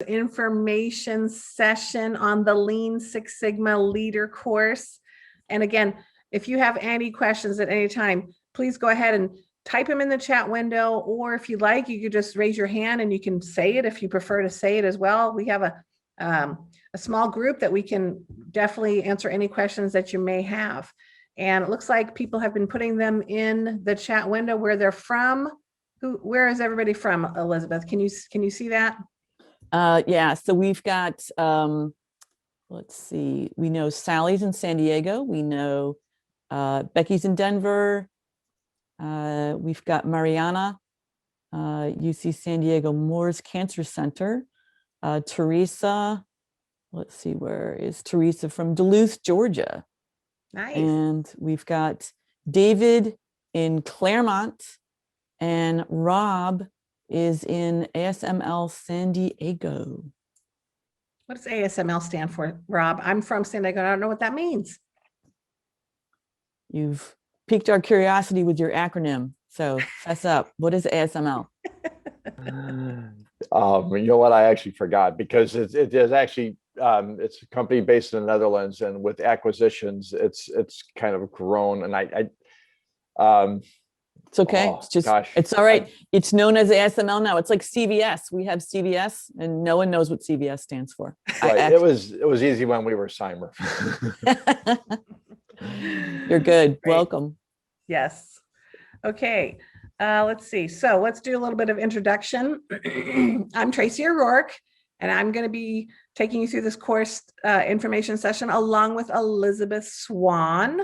information session on the Lean Six Sigma Leader course. And again, if you have any questions at any time, please go ahead and type them in the chat window, or if you like, you could just raise your hand and you can say it if you prefer to say it as well. We have a small group that we can definitely answer any questions that you may have. And it looks like people have been putting them in the chat window where they're from. Where is everybody from, Elizabeth? Can you see that? Yeah, so we've got, let's see, we know Sally's in San Diego. We know Becky's in Denver. We've got Mariana, UC San Diego Moores Cancer Center. Teresa, let's see, where is Teresa? From Duluth, Georgia. Nice. And we've got David in Claremont, and Rob is in ASML San Diego. What does ASML stand for, Rob? I'm from San Diego. I don't know what that means. You've piqued our curiosity with your acronym. So fess up. What is ASML? You know what? I actually forgot, because it is actually it's a company based in the Netherlands, and with acquisitions, it's kind of grown. And it's okay. Oh, it's just, gosh. It's all right. It's known as ASML now. It's like CVS. We have CVS, and no one knows what CVS stands for. Right. It was easy when we were Cymer. You're good. Great. Welcome. Yes. Okay. Let's see. So let's do a little bit of introduction. I'm Tracy O'Rourke, and I'm going to be taking you through this course information session along with Elizabeth Swan.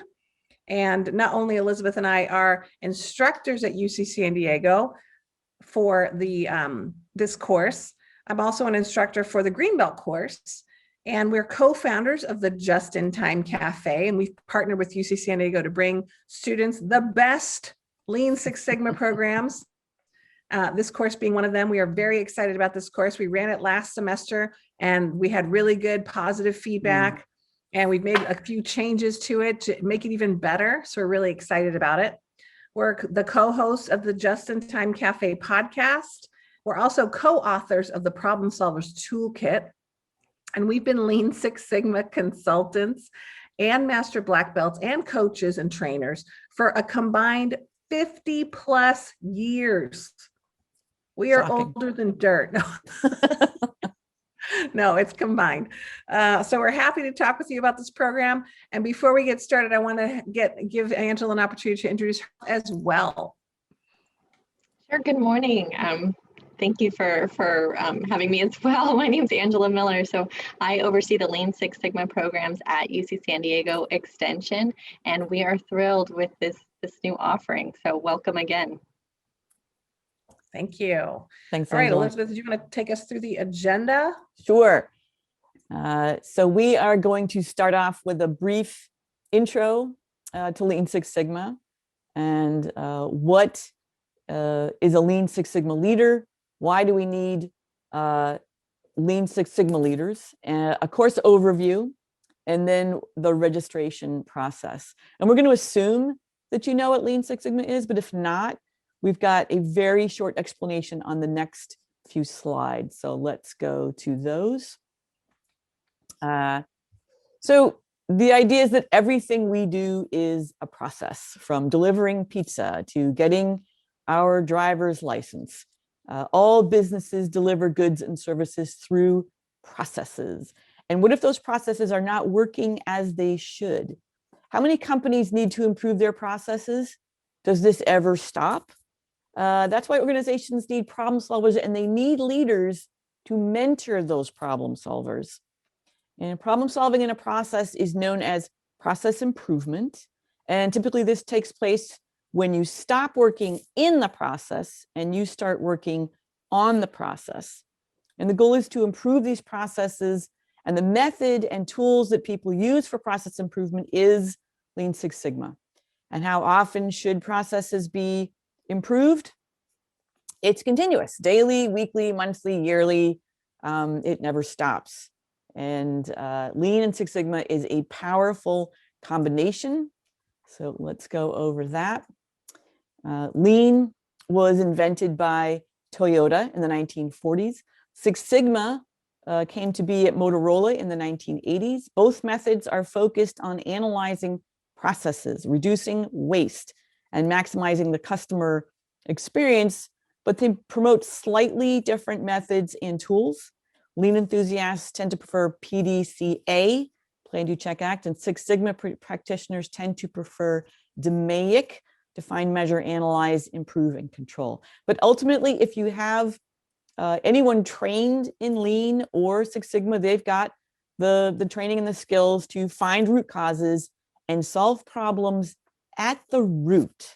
And not only Elizabeth and I are instructors at UC San Diego for the this course, I'm also an instructor for the Greenbelt course. And we're co-founders of the Just in Time Cafe. And we've partnered with UC San Diego to bring students the best Lean Six Sigma programs. This course being one of them. We are very excited about this course. We ran it last semester and we had really good positive feedback. And we've made a few changes to it to make it even better. So we're really excited about it. We're the co-hosts of the Just in Time Cafe podcast. We're also co-authors of the Problem Solvers Toolkit. And we've been Lean Six Sigma consultants and master black belts and coaches and trainers for a combined 50 plus years. We are Shocking. older than dirt. No, it's combined. So we're happy to talk with you about this program. And before we get started, I want to give Angela an opportunity to introduce her as well. Sure. Good morning. Thank you for having me as well. My name is Angela Miller. So I oversee the Lean Six Sigma programs at UC San Diego Extension, and we are thrilled with this new offering. So welcome again. Thank you. Thanks, All right, Angela. Elizabeth, do you want to take us through the agenda? Sure. So we are going to start off with a brief intro to Lean Six Sigma and what is a Lean Six Sigma leader? Why do we need Lean Six Sigma leaders? A course overview, and then the registration process. And we're going to assume that you know what Lean Six Sigma is, but if not, we've got a very short explanation on the next few slides. So let's go to those. So the idea is that everything we do is a process, from delivering pizza to getting our driver's license. All businesses deliver goods and services through processes. And what if those processes are not working as they should? How many companies need to improve their processes? Does this ever stop? That's why organizations need problem solvers, and they need leaders to mentor those problem solvers. And problem solving in a process is known as process improvement. And typically this takes place when you stop working in the process and you start working on the process. And the goal is to improve these processes, and the method and tools that people use for process improvement is Lean Six Sigma. And how often should processes be improved? It's continuous, daily, weekly, monthly, yearly. It never stops. And Lean and Six Sigma is a powerful combination. So let's go over that. Lean was invented by Toyota in the 1940s. Six Sigma came to be at Motorola in the 1980s. Both methods are focused on analyzing processes, reducing waste, and maximizing the customer experience, but they promote slightly different methods and tools. Lean enthusiasts tend to prefer PDCA, Plan, Do, Check, Act, and Six Sigma practitioners tend to prefer DMAIC, Define, Measure, Analyze, Improve, and Control. But ultimately, if you have anyone trained in Lean or Six Sigma, they've got the training and the skills to find root causes and solve problems at the root.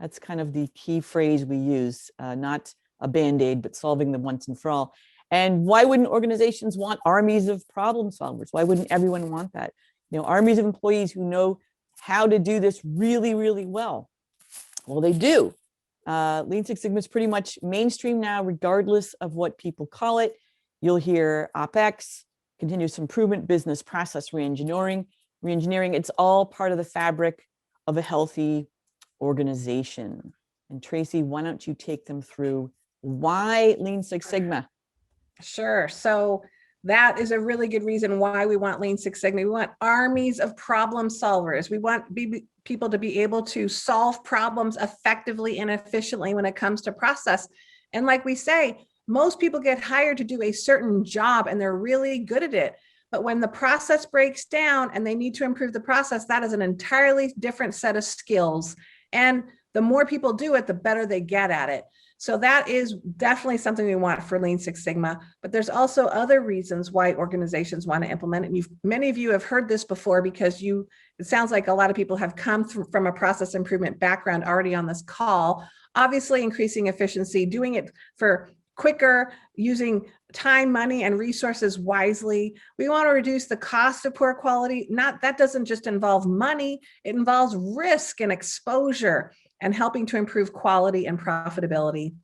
That's kind of the key phrase we use, not a Band-Aid, but solving them once and for all. And why wouldn't organizations want armies of problem solvers? Why wouldn't everyone want that? You know, armies of employees who know how to do this really, really well. Well, they do. Lean Six Sigma is pretty much mainstream now, regardless of what people call it. You'll hear OpEx, continuous improvement, business process reengineering. It's all part of the fabric of a healthy organization. And Tracy, why don't you take them through why Lean Six Sigma? Sure. So that is a really good reason why we want Lean Six Sigma. We want armies of problem solvers. We want people to be able to solve problems effectively and efficiently when it comes to process. And like we say, most people get hired to do a certain job and they're really good at it. But when the process breaks down and they need to improve the process, that is an entirely different set of skills. And the more people do it, the better they get at it. So that is definitely something we want for Lean Six Sigma, but there's also other reasons why organizations want to implement it. And many of you have heard this before because it sounds like a lot of people have come from a process improvement background already on this call. Obviously, increasing efficiency, doing it for quicker, using time, money, and resources wisely. We want to reduce the cost of poor quality. That doesn't just involve money, it involves risk and exposure and helping to improve quality and profitability.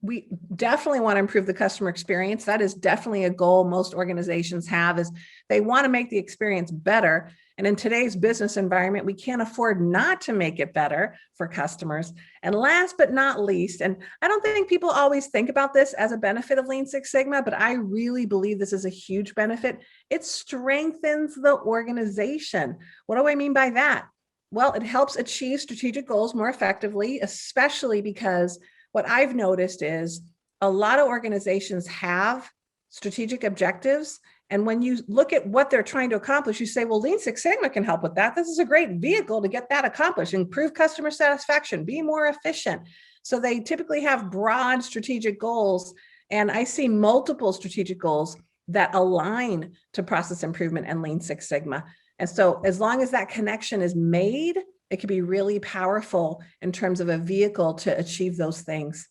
We definitely want to improve the customer experience. That is definitely a goal most organizations have, is they want to make the experience better. And in today's business environment, we can't afford not to make it better for customers. And last but not least, and I don't think people always think about this as a benefit of Lean Six Sigma, but I really believe this is a huge benefit. It strengthens the organization. What do I mean by that? Well, it helps achieve strategic goals more effectively, especially because what I've noticed is a lot of organizations have strategic objectives. And when you look at what they're trying to accomplish, you say, well, Lean Six Sigma can help with that. This is a great vehicle to get that accomplished, improve customer satisfaction, be more efficient. So they typically have broad strategic goals. And I see multiple strategic goals that align to process improvement and Lean Six Sigma. And so as long as that connection is made, it can be really powerful in terms of a vehicle to achieve those things.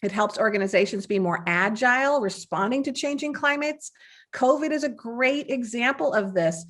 It helps organizations be more agile, responding to changing climates. COVID is a great example of this.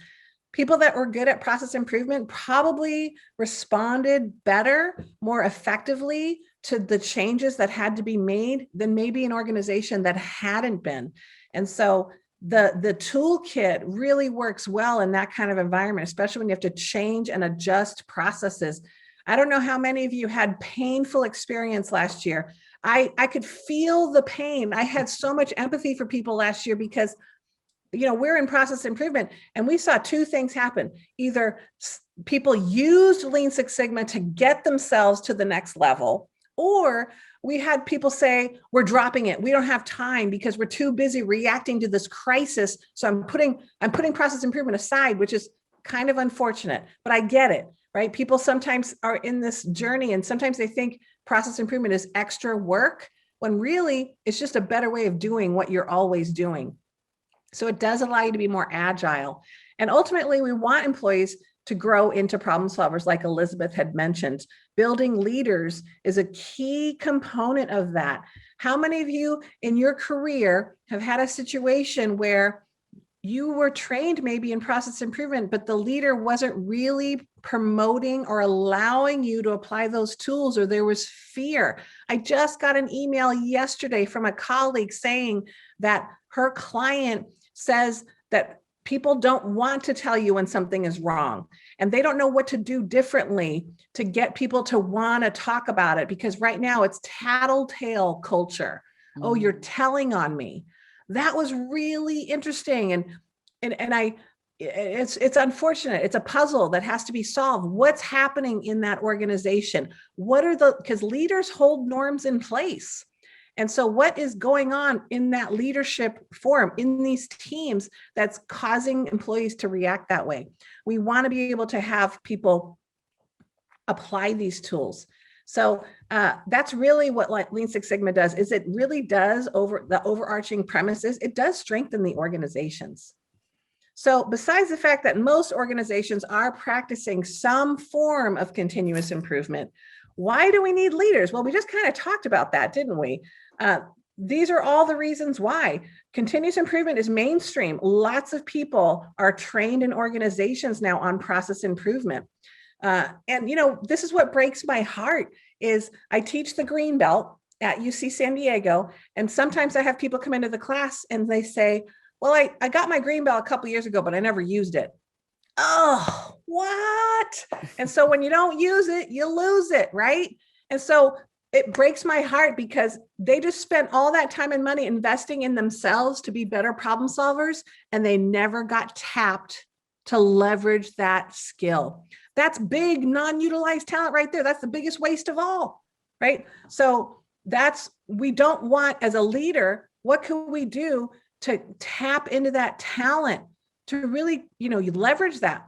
People that were good at process improvement probably responded better, more effectively to the changes that had to be made than maybe an organization that hadn't been. And so the toolkit really works well in that kind of environment, especially when you have to change and adjust processes. I don't know how many of you had painful experience last year. I could feel the pain. I had so much empathy for people last year because, you know, we're in process improvement and we saw two things happen. Either people used Lean Six Sigma to get themselves to the next level, or we had people say, we're dropping it. We don't have time because we're too busy reacting to this crisis. So I'm putting process improvement aside, which is kind of unfortunate, but I get it, right? People sometimes are in this journey and sometimes they think process improvement is extra work when really it's just a better way of doing what you're always doing. So it does allow you to be more agile. And ultimately, we want employees to grow into problem solvers, like Elizabeth had mentioned. Building leaders is a key component of that. How many of you in your career have had a situation where you were trained maybe in process improvement, but the leader wasn't really promoting or allowing you to apply those tools, or there was fear? I just got an email yesterday from a colleague saying that her client says that people don't want to tell you when something is wrong, and they don't know what to do differently to get people to want to talk about it, because right now it's tattletale culture. Oh, you're telling on me. that was really interesting. And it's unfortunate. It's a puzzle that has to be solved. What's happening in that organization? Because leaders hold norms in place. And so what is going on in that leadership forum, in these teams, that's causing employees to react that way? We want to be able to have people apply these tools. So that's really what Lean Six Sigma does, is it really does, over the overarching premises, it does strengthen the organizations. So besides the fact that most organizations are practicing some form of continuous improvement, why do we need leaders? Well, we just kind of talked about that, didn't we? These are all the reasons why. Continuous improvement is mainstream. Lots of people are trained in organizations now on process improvement. And this is what breaks my heart, is I teach the green belt at UC San Diego. And sometimes I have people come into the class and they say, well, I got my green belt a couple years ago, but I never used it. Oh, what? And so when you don't use it, you lose it, right? And so it breaks my heart, because they just spent all that time and money investing in themselves to be better problem solvers, and they never got tapped to leverage that skill. That's big non-utilized talent right there. That's the biggest waste of all, right? So we don't want, as a leader, what can we do to tap into that talent, to really, you leverage that?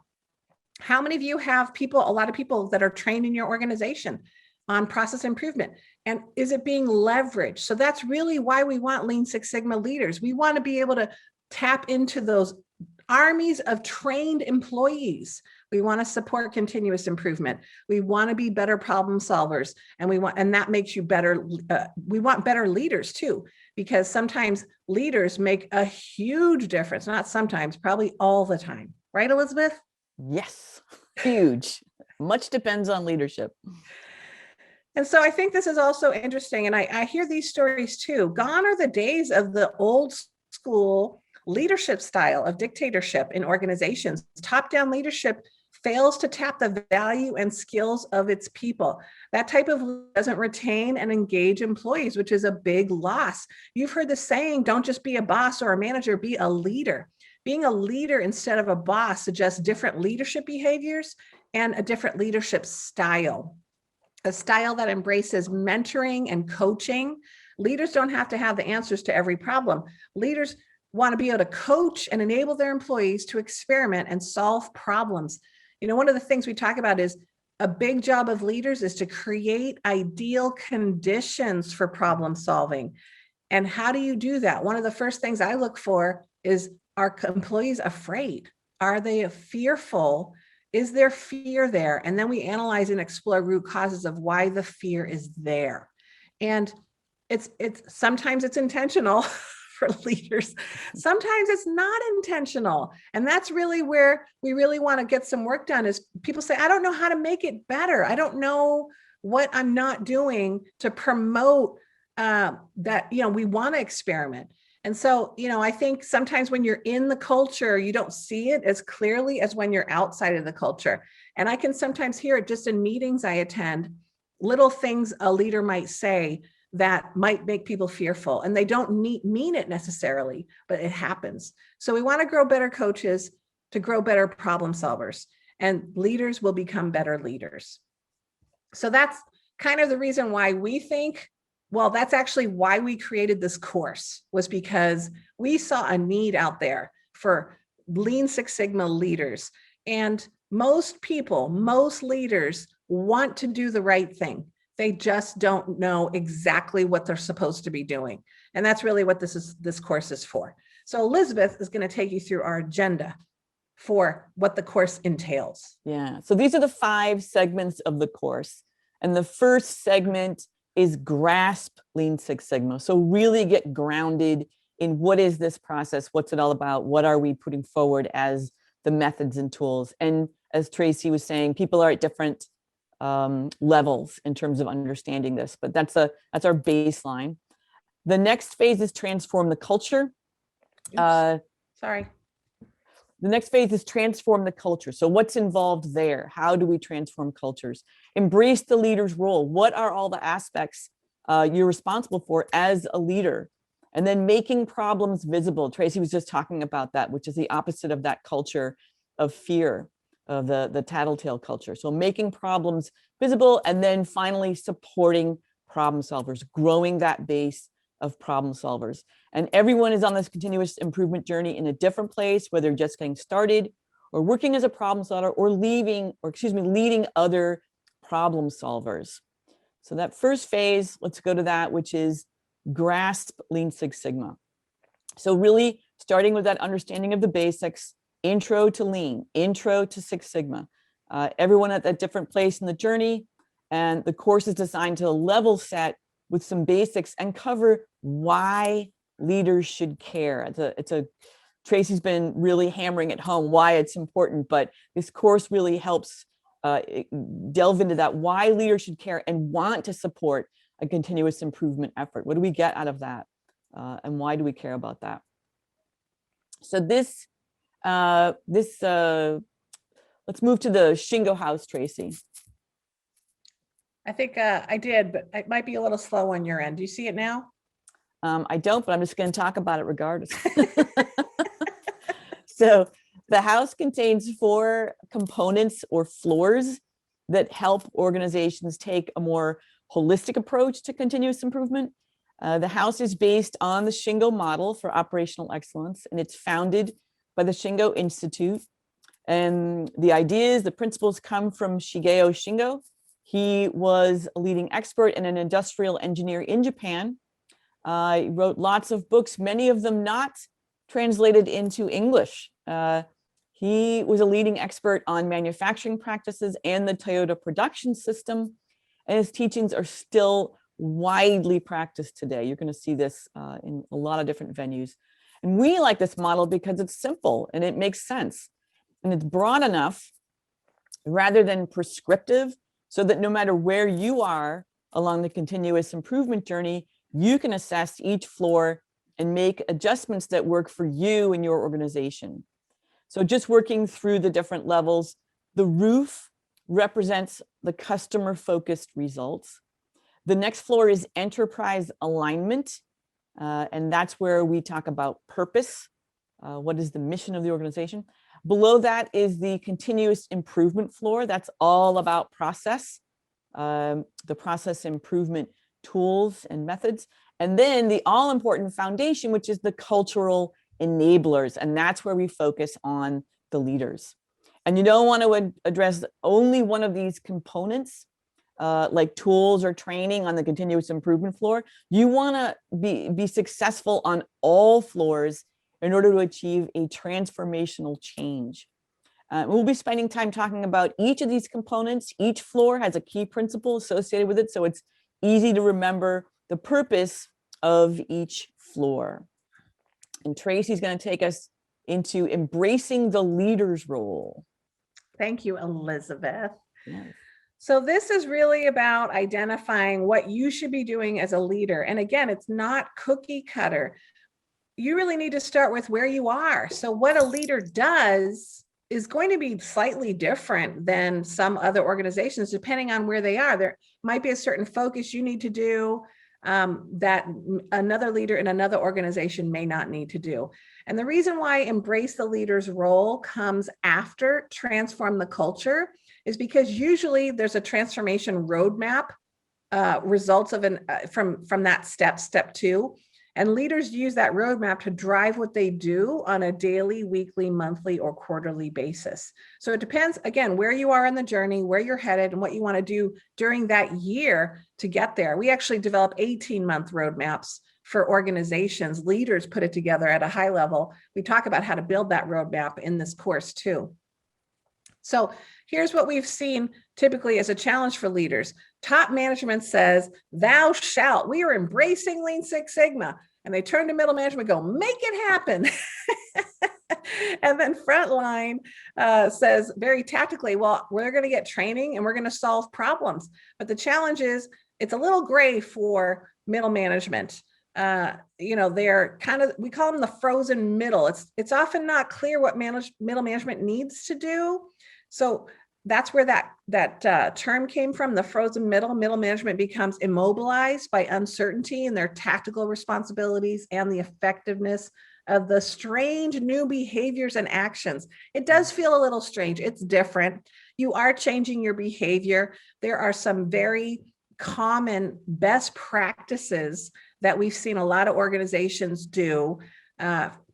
How many of you have a lot of people that are trained in your organization on process improvement? And is it being leveraged? So that's really why we want Lean Six Sigma leaders. We want to be able to tap into those armies of trained employees. We want to support continuous improvement. We want to be better problem solvers, and that makes you better. We want better leaders too, because sometimes leaders make a huge difference. Not sometimes, probably all the time. Right, Elizabeth? Yes, huge. Much depends on leadership. And so I think this is also interesting. And I hear these stories too. Gone are the days of the old school leadership style of dictatorship in organizations. Top-down leadership fails to tap the value and skills of its people. That type of doesn't retain and engage employees, which is a big loss. You've heard the saying, don't just be a boss or a manager, be a leader. Being a leader instead of a boss suggests different leadership behaviors and a different leadership style. A style that embraces mentoring and coaching. Leaders don't have to have the answers to every problem. Leaders want to be able to coach and enable their employees to experiment and solve problems. One of the things we talk about is a big job of leaders is to create ideal conditions for problem solving. And how do you do that? One of the first things I look for is, are employees afraid? Are they fearful? Is there fear there? And then we analyze and explore root causes of why the fear is there. And it's sometimes it's intentional for leaders. Sometimes it's not intentional. And that's really where we really want to get some work done, is people say, I don't know how to make it better. I don't know what I'm not doing to promote that, we want to experiment. And so, I think sometimes when you're in the culture, you don't see it as clearly as when you're outside of the culture. And I can sometimes hear it just in meetings I attend, little things a leader might say that might make people fearful, and they don't mean it necessarily, but it happens. So we want to grow better coaches to grow better problem solvers, and leaders will become better leaders. So that's kind of the reason why we think, well, that's actually why we created this course, was because we saw a need out there for Lean Six Sigma leaders. And most leaders want to do the right thing. They just don't know exactly what they're supposed to be doing. And that's really what this course is for. So Elizabeth is going to take you through our agenda for what the course entails. Yeah, so these are the 5 segments of the course. And the first segment is grasp Lean Six Sigma. So really get grounded in what is this process? What's it all about? What are we putting forward as the methods and tools? And as Tracy was saying, people are at different levels in terms of understanding this, but that's our baseline. The next phase is transform the culture. Sorry. The next phase is transform the culture. So what's involved there? How do we transform cultures? Embrace the leader's role. What are all the aspects you're responsible for as a leader? And then making problems visible. Tracy was just talking about that, which is the opposite of that culture of fear, of the tattletale culture. So making problems visible, and then finally supporting problem solvers, growing that base of problem solvers. And everyone is on this continuous improvement journey in a different place, whether they're just getting started or working as a problem solver or leading other problem solvers. So that first phase, let's go to that, which is grasp Lean Six Sigma. So really starting with that understanding of the basics, intro to Lean, intro to Six Sigma. Everyone at that different place in the journey, and the course is designed to level set with some basics and cover why leaders should care. Tracy's been really hammering it home why it's important, but this course really helps delve into that, why leaders should care and want to support a continuous improvement effort. What do we get out of that? And why do we care about that? So let's move to the Shingo house, Tracy. I think I did, but it might be a little slow on your end. Do you see it now? I don't, but I'm just going to talk about it regardless. So the house contains 4 components or floors that help organizations take a more holistic approach to continuous improvement. The house is based on the Shingo model for operational excellence, and it's founded by the Shingo Institute. And the ideas, the principles come from Shigeo Shingo. He was a leading expert and an industrial engineer in Japan. He wrote lots of books, many of them not translated into English. He was a leading expert on manufacturing practices and the Toyota production system, and his teachings are still widely practiced today. You're going to see this in a lot of different venues. And we like this model because it's simple and it makes sense. And it's broad enough rather than prescriptive, so that no matter where you are along the continuous improvement journey, you can assess each floor and make adjustments that work for you and your organization. So just working through the different levels, the roof represents the customer-focused results. The next floor is enterprise alignment, and that's where we talk about purpose. What is the mission of the organization? Below that is the continuous improvement floor. That's all about process, the process improvement tools and methods. And then the all-important foundation, which is the cultural enablers. And that's where we focus on the leaders. And you don't want to address only one of these components, like tools or training on the continuous improvement floor. You want to be successful on all floors in order to achieve a transformational change. We'll be spending time talking about each of these components. Each floor has a key principle associated with it, so it's easy to remember the purpose of each floor. And Tracy's going to take us into embracing the leader's role. Thank you, Elizabeth. Yes. So this is really about identifying what you should be doing as a leader. And again, it's not cookie cutter. You really need to start with where you are. So what a leader does is going to be slightly different than some other organizations, depending on where they are. There might be a certain focus you need to do that another leader in another organization may not need to do. And the reason why embrace the leader's role comes after transform the culture is because usually there's a transformation roadmap results of from that step 2. And leaders use that roadmap to drive what they do on a daily, weekly, monthly, or quarterly basis. So it depends, again, where you are in the journey, where you're headed, and what you want to do during that year to get there. We actually develop 18-month roadmaps for organizations. Leaders put it together at a high level. We talk about how to build that roadmap in this course too. So here's what we've seen typically as a challenge for leaders. Top management says, thou shalt, we are embracing Lean Six Sigma. And they turn to middle management and go, make it happen. And then frontline says very tactically, well, we're going to get training and we're going to solve problems. But the challenge is it's a little gray for middle management. They're kind of, we call them the frozen middle. It's often not clear what middle management needs to do. So that's where that term came from, the frozen middle. Middle management becomes immobilized by uncertainty in their tactical responsibilities and the effectiveness of the strange new behaviors and actions. It does feel a little strange. It's different. You are changing your behavior. There are some very common best practices that we've seen a lot of organizations do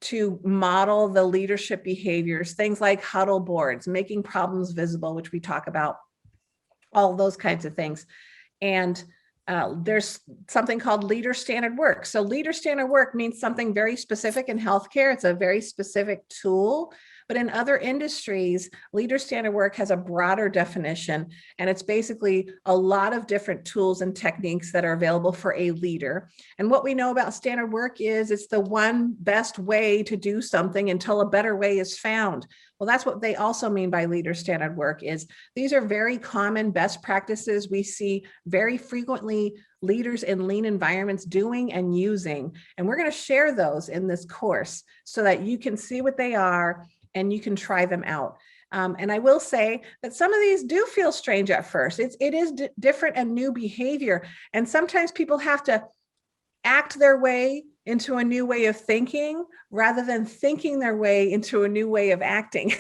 to model the leadership behaviors, things like huddle boards, making problems visible, which we talk about, all those kinds of things. And there's something called leader standard work. So leader standard work means something very specific in healthcare. It's a very specific tool. But in other industries, leader standard work has a broader definition, and it's basically a lot of different tools and techniques that are available for a leader. And what we know about standard work is it's the one best way to do something until a better way is found. Well, that's what they also mean by leader standard work. Is these are very common best practices we see very frequently leaders in lean environments doing and using. And we're going to share those in this course so that you can see what they are and you can try them out. And I will say that some of these do feel strange at first. It is different and new behavior. And sometimes people have to act their way into a new way of thinking rather than thinking their way into a new way of acting.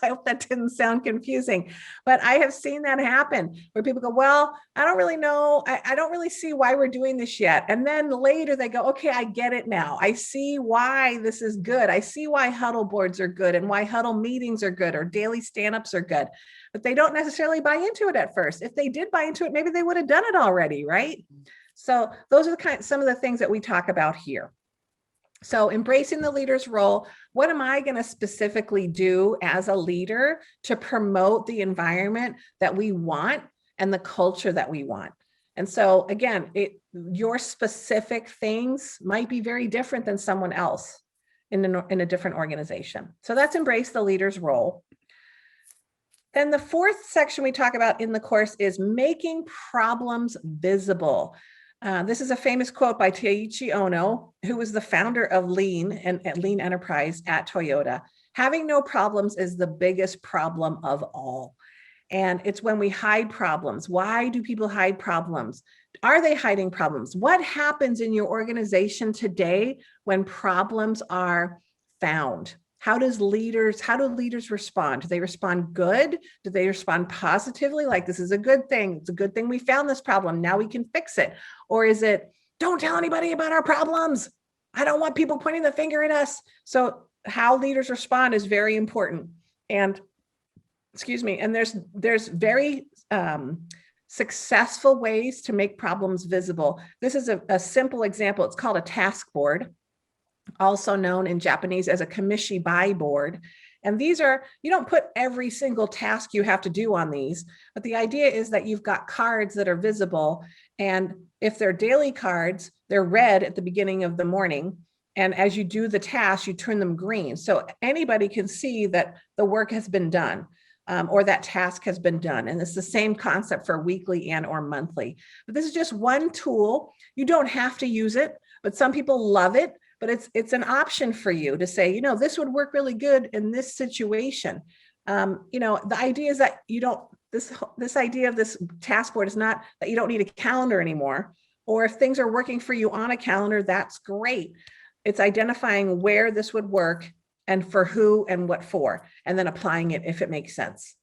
I hope that didn't sound confusing, but I have seen that happen where people go, well, I don't really know. I don't really see why we're doing this yet. And then later they go, okay, I get it now. I see why this is good. I see why huddle boards are good and why huddle meetings are good or daily stand-ups are good, but they don't necessarily buy into it at first. If they did buy into it, maybe they would have done it already, right? So those are some of the things that we talk about here. So embracing the leader's role, what am I going to specifically do as a leader to promote the environment that we want and the culture that we want? And so again, your specific things might be very different than someone else in a different organization. So that's embrace the leader's role. Then the fourth section we talk about in the course is making problems visible. This is a famous quote by Taiichi Ono, who was the founder of Lean and Lean Enterprise at Toyota. Having no problems is the biggest problem of all. And it's when we hide problems. Why do people hide problems? Are they hiding problems? What happens in your organization today when problems are found? How do leaders respond? Do they respond good? Do they respond positively? Like, this is a good thing. It's a good thing we found this problem. Now we can fix it. Or is it, don't tell anybody about our problems. I don't want people pointing the finger at us. So how leaders respond is very important. And and there's very successful ways to make problems visible. This is a simple example. It's called a task board, also known in Japanese as a kamishibai board. And these are, you don't put every single task you have to do on these, but the idea is that you've got cards that are visible. And if they're daily cards, they're red at the beginning of the morning. And as you do the task, you turn them green. So anybody can see that the work has been done or that task has been done. And it's the same concept for weekly and or monthly. But this is just one tool. You don't have to use it, but some people love it. But it's an option for you to say, this would work really good in this situation. The idea is that you don't, this idea of this task board is not that you don't need a calendar anymore, or if things are working for you on a calendar, that's great. It's identifying where this would work and for who and what for, and then applying it if it makes sense.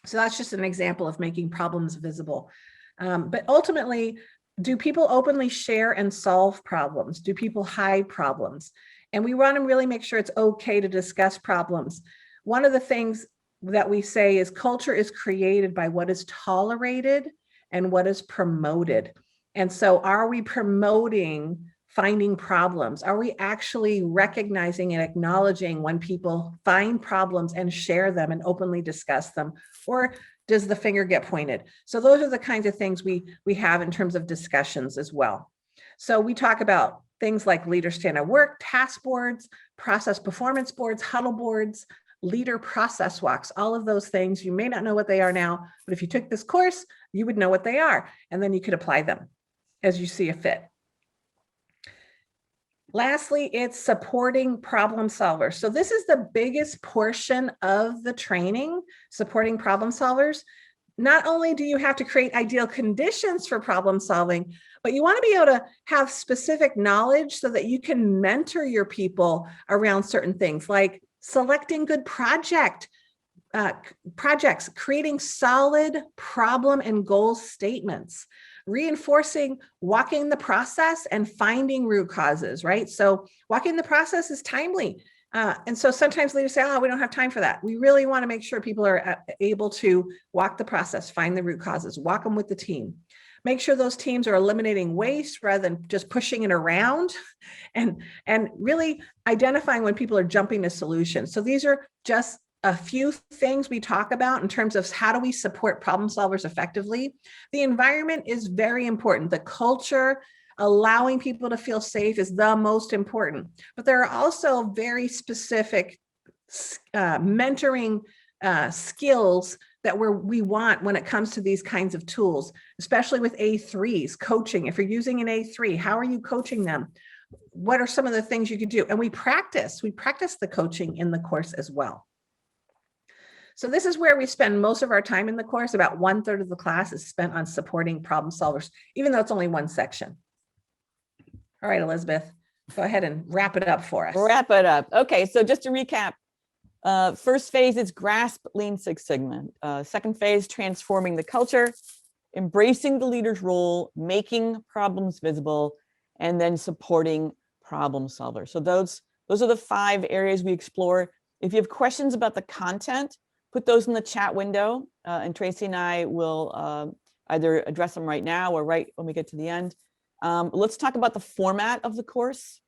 So that's just an example of making problems visible. But ultimately, do people openly share and solve problems? Do people hide problems? And we want to really make sure it's okay to discuss problems. One of the things that we say is culture is created by what is tolerated and what is promoted. And so are we promoting finding problems? Are we actually recognizing and acknowledging when people find problems and share them and openly discuss them? Or does the finger get pointed? So those are the kinds of things we have in terms of discussions as well. So we talk about things like leader standard work, task boards, process performance boards, huddle boards, leader process walks, all of those things. You may not know what they are now, but if you took this course, you would know what they are, and then you could apply them as you see a fit. Lastly, it's supporting problem solvers. So this is the biggest portion of the training, supporting problem solvers. Not only do you have to create ideal conditions for problem solving, but you want to be able to have specific knowledge so that you can mentor your people around certain things like selecting good projects, creating solid problem and goal statements, reinforcing walking the process and finding root causes, right? So walking the process is timely. And so sometimes leaders say, oh, we don't have time for that. We really want to make sure people are able to walk the process, find the root causes, walk them with the team. Make sure those teams are eliminating waste rather than just pushing it around and really identifying when people are jumping to solutions. So these are just a few things we talk about in terms of how do we support problem solvers effectively. The environment is very important. The culture, allowing people to feel safe is the most important. But there are also very specific mentoring skills that we want when it comes to these kinds of tools, especially with A3s, coaching. If you're using an A3, how are you coaching them? What are some of the things you could do? And we practice the coaching in the course as well. So this is where we spend most of our time in the course. About 1/3 of the class is spent on supporting problem solvers, even though it's only one section. All right, Elizabeth, go ahead and wrap it up for us. Wrap it up. Okay, so just to recap, first phase is grasp Lean Six Sigma. Second phase, transforming the culture, embracing the leader's role, making problems visible, and then supporting problem solvers. So those are the 5 areas we explore. If you have questions about the content, put those in the chat window, and Tracy and I will either address them right now or right when we get to the end. Let's talk about the format of the course.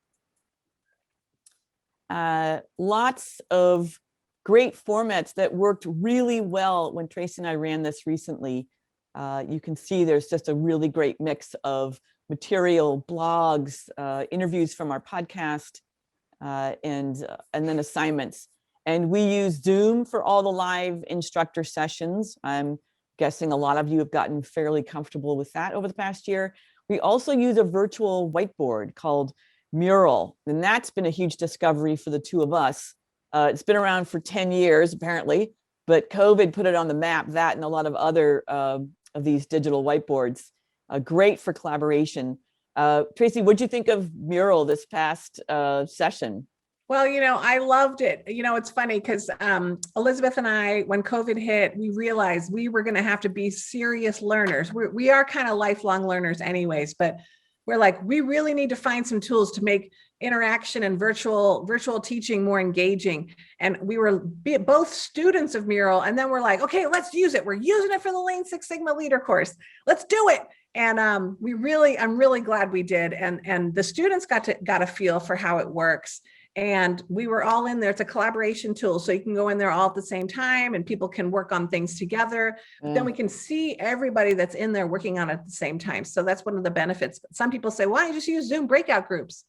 Lots of great formats that worked really well when Tracy and I ran this recently. You can see there's just a really great mix of material, blogs, interviews from our podcast, and then assignments. And we use Zoom for all the live instructor sessions. I'm guessing a lot of you have gotten fairly comfortable with that over the past year. We also use a virtual whiteboard called Mural, and that's been a huge discovery for the two of us. It's been around for 10 years, apparently, but COVID put it on the map, that and a lot of other of these digital whiteboards. Great for collaboration. Tracy, what'd you think of Mural this past session? Well, I loved it. It's funny because Elizabeth and I, when COVID hit, we realized we were going to have to be serious learners. We are kind of lifelong learners anyways, but we're like, we really need to find some tools to make interaction and virtual teaching more engaging. And we were both students of Mural. And then we're like, okay, let's use it. We're using it for the Lean Six Sigma Leader course. Let's do it. And I'm really glad we did. And the students got a feel for how it works. And we were all in there. It's a collaboration tool. So you can go in there all at the same time and people can work on things together. But then we can see everybody that's in there working on it at the same time. So that's one of the benefits. But some people say, why don't you just use Zoom breakout groups?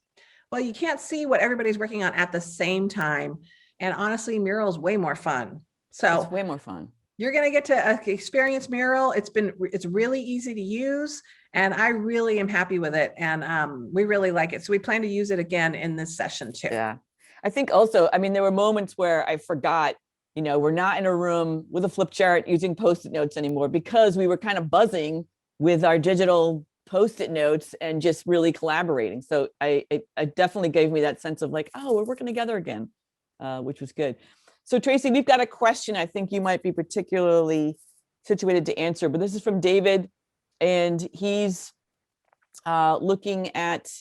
Well, you can't see what everybody's working on at the same time. And honestly, Mural is way more fun. So it's way more fun. You're going to get to experience Mural. It's really easy to use. And I really am happy with it. And we really like it. So we plan to use it again in this session too. Yeah. I think also, there were moments where I forgot, we're not in a room with a flip chart using Post-it notes anymore because we were kind of buzzing with our digital Post-it notes and just really collaborating. So I definitely gave me that sense of like, oh, we're working together again, which was good. So Tracy, we've got a question I think you might be particularly situated to answer, but this is from David. And he's looking at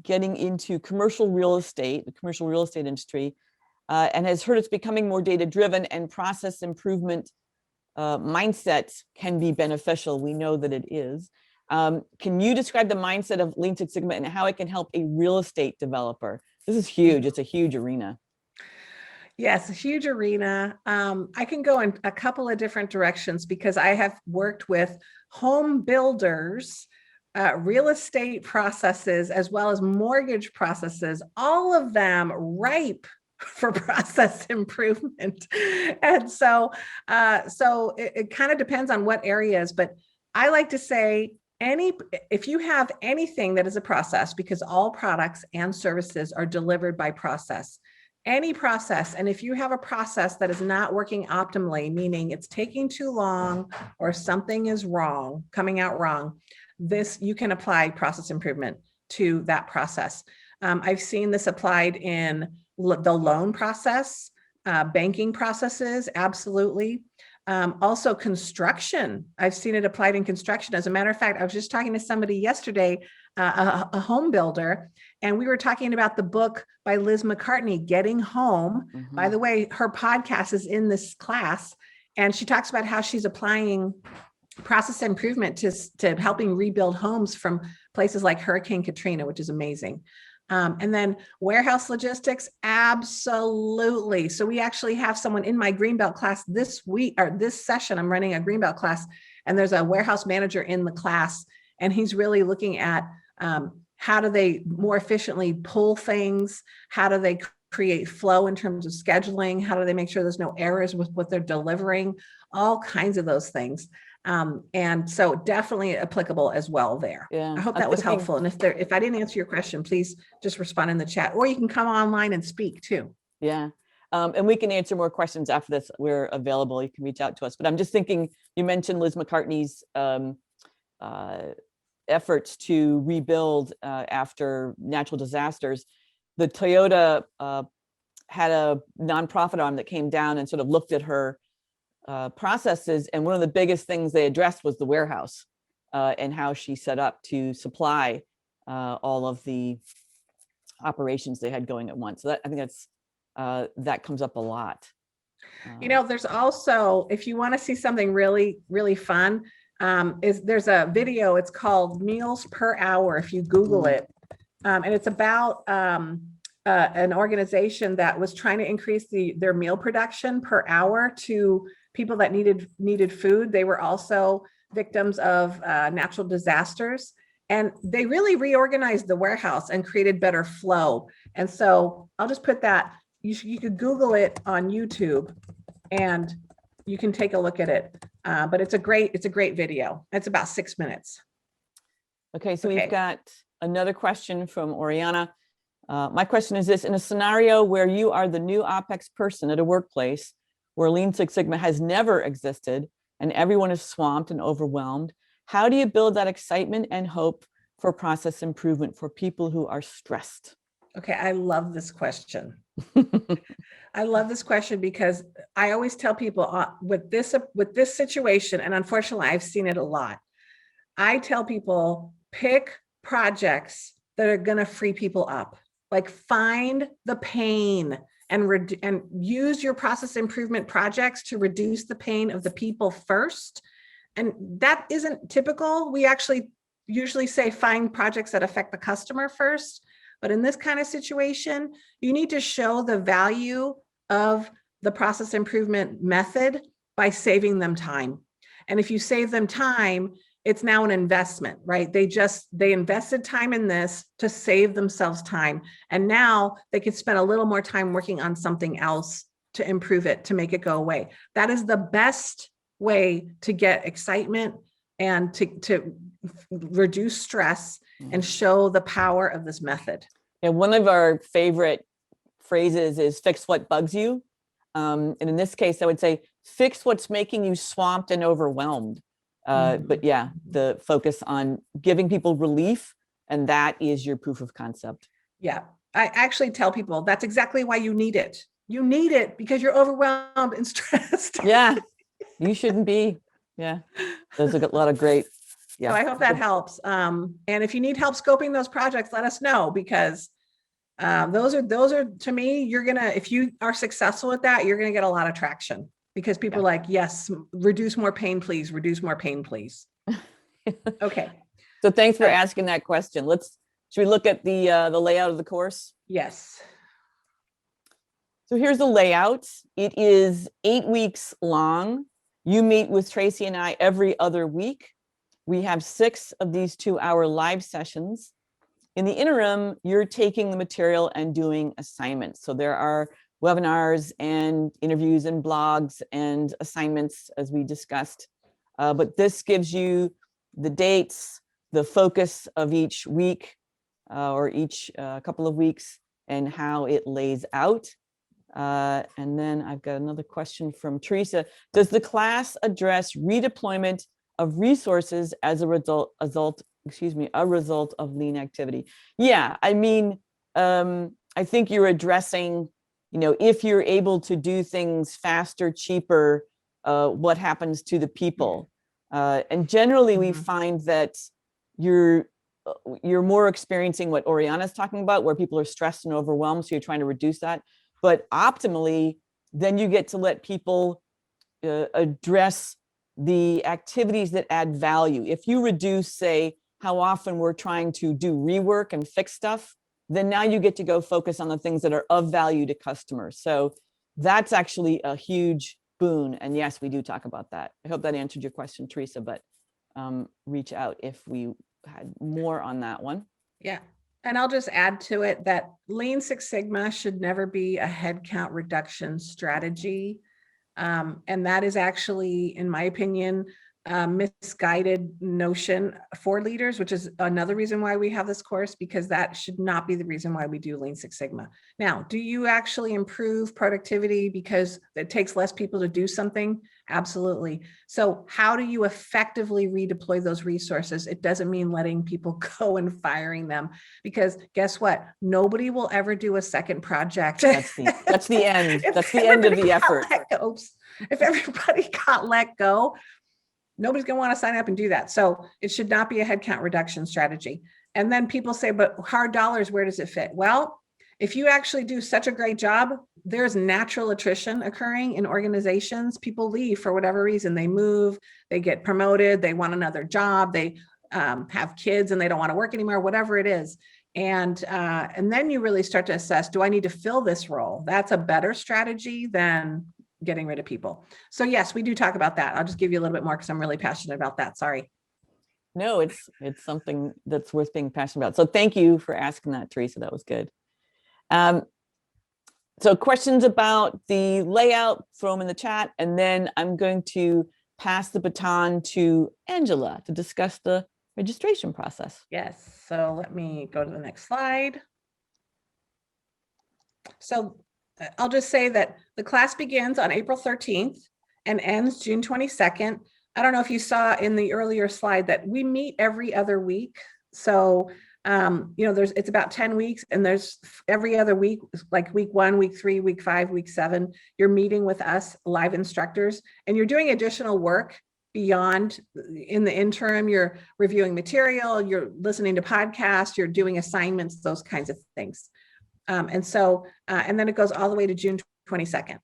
getting into commercial real estate, the commercial real estate industry, and has heard it's becoming more data-driven and process improvement mindsets can be beneficial. We know that it is. Can you describe the mindset of Lean Six Sigma and how it can help a real estate developer? This is huge. It's a huge arena. Yes, a huge arena. I can go in a couple of different directions because I have worked with home builders, real estate processes, as well as mortgage processes, all of them ripe for process improvement. And so it kind of depends on what areas, but I like to say if you have anything that is a process, because all products and services are delivered by process, any process, and if you have a process that is not working optimally, meaning it's taking too long or something is wrong, coming out wrong, you can apply process improvement to that process. I've seen this applied in the loan process, banking processes, absolutely. Also construction. I've seen it applied in construction. As a matter of fact, I was just talking to somebody yesterday, a home builder, and we were talking about the book by Liz McCartney, Getting Home. By the way, her podcast is in this class, and she talks about how she's applying process improvement to helping rebuild homes from places like Hurricane Katrina, which is amazing. And then warehouse logistics, absolutely. So we actually have someone in my Greenbelt class this week, or this session, I'm running a Greenbelt class, and there's a warehouse manager in the class, and he's really looking at how do they more efficiently pull things? How do they create flow in terms of scheduling? How do they make sure there's no errors with what they're delivering? All kinds of those things. And so definitely applicable as well there. Yeah, I hope I'm that was thinking- helpful. And if I didn't answer your question, please just respond in the chat, or you can come online and speak too. Yeah. And we can answer more questions after this. We're available. You can reach out to us. But I'm just thinking, you mentioned Liz McCartney's efforts to rebuild after natural disasters. The Toyota had a nonprofit arm that came down and sort of looked at her processes. And one of the biggest things they addressed was the warehouse and how she set up to supply all of the operations they had going at once. So I think that's that comes up a lot. You know, there's also, if you want to see something really, really fun, there's a video, it's called Meals Per Hour, if you Google it. And it's about an organization that was trying to increase their meal production per hour to people that needed food. They were also victims of natural disasters. And they really reorganized the warehouse and created better flow. And so I'll just put that, you could Google it on YouTube and you can take a look at it. But it's a great video. It's about 6 minutes. Okay, so Okay. we've got another question from Oriana. My question is this: in a scenario where you are the new OpEx person at a workplace where Lean Six Sigma has never existed and everyone is swamped and overwhelmed, how do you build that excitement and hope for process improvement for people who are stressed? Okay, I love this question. I love this question because I always tell people with this situation, and unfortunately I've seen it a lot. I tell people, pick projects that are going to free people up. Like, find the pain and use your process improvement projects to reduce the pain of the people first. And that isn't typical. We actually usually say find projects that affect the customer first. But in this kind of situation, you need to show the value of the process improvement method by saving them time. And if you save them time, it's now an investment, right? They invested time in this to save themselves time. And now they could spend a little more time working on something else to improve it, to make it go away. That is the best way to get excitement and to reduce stress and show the power of this method. And one of our favorite phrases is fix what bugs you. And in this case, I would say fix what's making you swamped and overwhelmed. But yeah, the focus on giving people relief, and that is your proof of concept. Yeah, I actually tell people that's exactly why you need it. You need it because you're overwhelmed and stressed. Yeah, you shouldn't be. Yeah, there's a lot of great. Yeah, So I hope that helps. And if you need help scoping those projects, let us know, because those are to me, if you are successful with that, you're gonna get a lot of traction, because people are like, yes, reduce more pain, please. Reduce more pain, please. Okay. So thanks for asking that question. Should we look at the layout of the course? Yes. So here's the layout. It is 8 weeks long. You meet with Tracy and I every other week. We have 6 of these 2-hour live sessions. In the interim, you're taking the material and doing assignments. So there are webinars and interviews and blogs and assignments, as we discussed. But this gives you the dates, the focus of each week or each couple of weeks and how it lays out. And then I've got another question from Teresa. Does the class address redeployment of resources as a result of lean activity? Yeah, I mean, I think you're addressing, if you're able to do things faster, cheaper, what happens to the people? And generally we find that you're more experiencing what Oriana's talking about, where people are stressed and overwhelmed, so you're trying to reduce that. But optimally, then you get to let people address the activities that add value. If you reduce, say, how often we're trying to do rework and fix stuff, then now you get to go focus on the things that are of value to customers. So that's actually a huge boon. And yes, we do talk about that. I hope that answered your question, Teresa, but reach out if we had more on that one. Yeah. And I'll just add to it that Lean Six Sigma should never be a headcount reduction strategy. And that is actually, in my opinion, a misguided notion for leaders, which is another reason why we have this course, because that should not be the reason why we do Lean Six Sigma. Now, do you actually improve productivity because it takes less people to do something? Absolutely. So how do you effectively redeploy those resources? It doesn't mean letting people go and firing them, because guess what? Nobody will ever do a second project. That's the end. That's the end of the effort. If everybody got let go, nobody's going to want to sign up and do that. So it should not be a headcount reduction strategy. And then people say, but hard dollars, where does it fit? Well, if you actually do such a great job, there's natural attrition occurring in organizations. People leave for whatever reason. They move, they get promoted, they want another job, they have kids and they don't want to work anymore, whatever it is. And then you really start to assess, do I need to fill this role? That's a better strategy than getting rid of people. So yes, we do talk about that. I'll just give you a little bit more because I'm really passionate about that. Sorry. No, it's something that's worth being passionate about. So thank you for asking that, Teresa. That was good. So questions about the layout, throw them in the chat, and then I'm going to pass the baton to Angela to discuss the registration process. Yes. So let me go to the next slide. So I'll just say that the class begins on April 13th and ends June 22nd. I don't know if you saw in the earlier slide that we meet every other week. So, it's about 10 weeks and there's every other week, like week 1, week 3, week 5, week 7, you're meeting with us live instructors and you're doing additional work beyond. In the interim, you're reviewing material, you're listening to podcasts, you're doing assignments, those kinds of things. And then it goes all the way to June 22nd.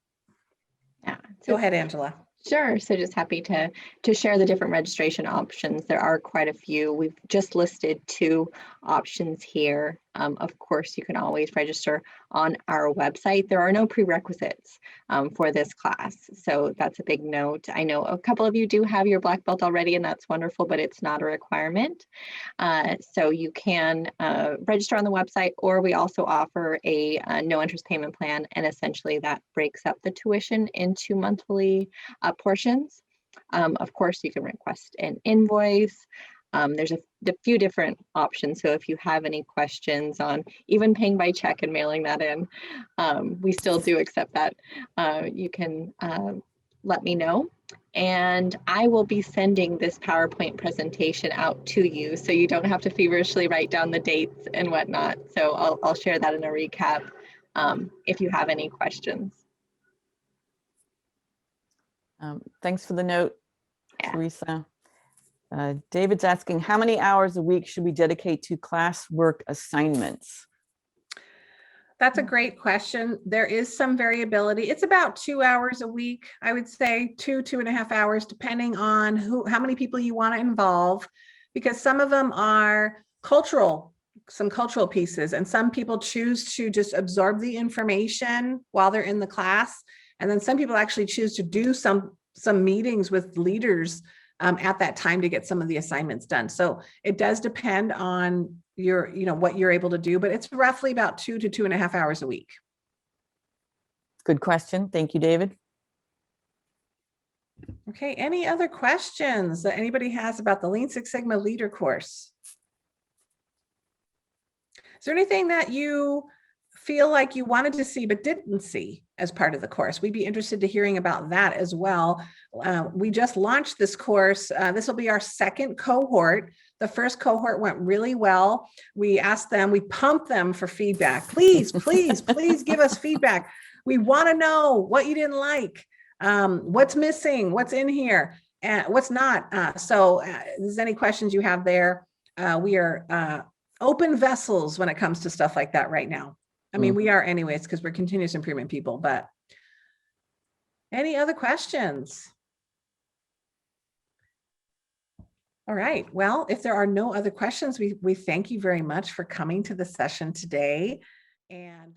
Yeah. Go ahead, Angela. Sure. So just happy to share the different registration options. There are quite a few. We've just listed 2 options here. Of course, you can always register on our website. There are no prerequisites for this class. So that's a big note. I know a couple of you do have your black belt already, and that's wonderful, but it's not a requirement. So you can register on the website, or we also offer a no interest payment plan. And essentially that breaks up the tuition into monthly portions. Of course, you can request an invoice. There's a few different options. So if you have any questions on even paying by check and mailing that in, we still do accept that. You can let me know. And I will be sending this PowerPoint presentation out to you, so you don't have to feverishly write down the dates and whatnot. So I'll share that in a recap if you have any questions. Thanks for the note, Teresa. David's asking, how many hours a week should we dedicate to classwork assignments? That's a great question. There is some variability. It's about 2 hours a week, I would say 2.5 hours, depending on how many people you want to involve, because some of them are some cultural pieces, and some people choose to just absorb the information while they're in the class. And then some people actually choose to do some meetings with leaders at that time to get some of the assignments done. So it does depend on what you're able to do, but it's roughly about 2 to 2.5 hours a week. Good question. Thank you, David. Okay, any other questions that anybody has about the Lean Six Sigma Leader course? Is there anything that you feel like you wanted to see but didn't see as part of the course? We'd be interested to hearing about that as well. We just launched this course. This will be our second cohort. The first cohort went really well. We asked them, we pumped them for feedback. Please, please, please give us feedback. We want to know what you didn't like, what's missing, what's in here, and what's not. So if there's any questions you have there, we are open vessels when it comes to stuff like that right now. I mean, we are anyways, because we're continuous improvement people, but any other questions? All right. Well, if there are no other questions, we thank you very much for coming to the session today. And